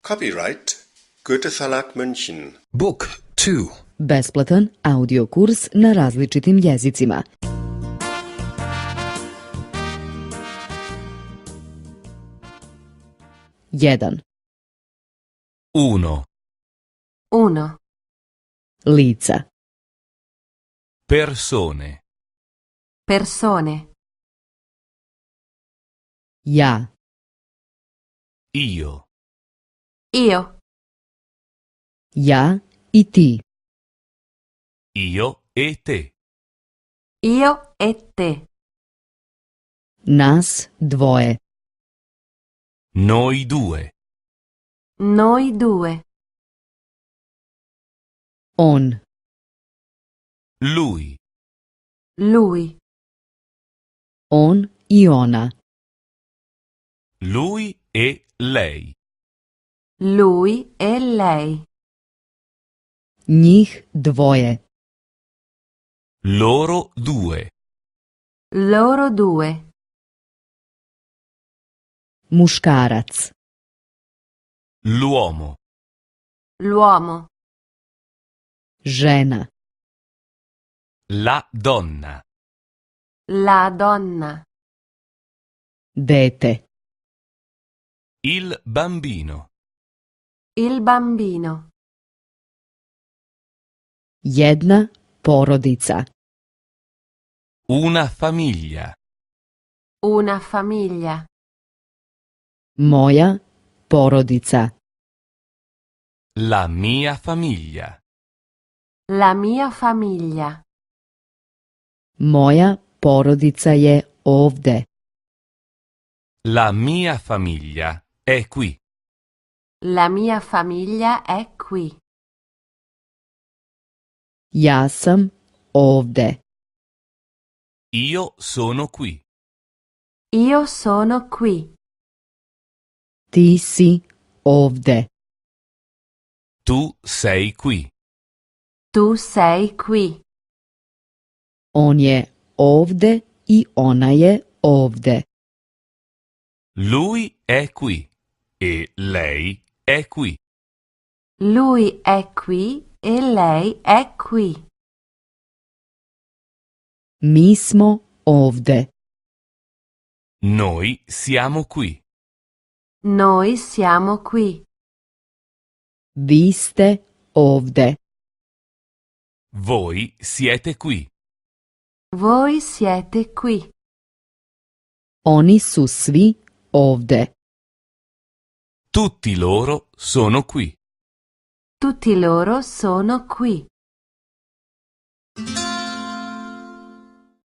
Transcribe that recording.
Copyright Goethe Verlag München. Book 2. Besplatan audio kurs na različitim jezicima. Jedan. 1. Uno. Lica. Persone. Persone. Ja. Io. Io. Ja i ti. Io e te. Io e te. Nas dvoje. Noi due. Noi due. On. Lui. Lui. On i ona. Lui e lei. Lui e lei. Njih dvoje. Loro due. Loro due. Muškarac. L'uomo. L'uomo. Žena. La donna. La donna. Dete. Il bambino. Il bambino. Jedna porodica. Una famiglia. Una famiglia. Moja porodica. La mia famiglia. La mia famiglia. Moja porodica je ovde. La mia famiglia è qui. La mia famiglia è qui. Ja sam ovde. Io sono qui. Io sono qui. Ti si ovde. Tu sei qui. Tu sei qui. On je ovde i ona je ovde. Lui è qui e lei è qui. Lui è qui e lei è qui. Mi smo ovde. Noi siamo qui. Noi siamo qui. Vi ste ovde. Voi siete qui. Voi siete qui. Oni su svi ovde. Tutti loro sono qui. Tutti loro sono qui.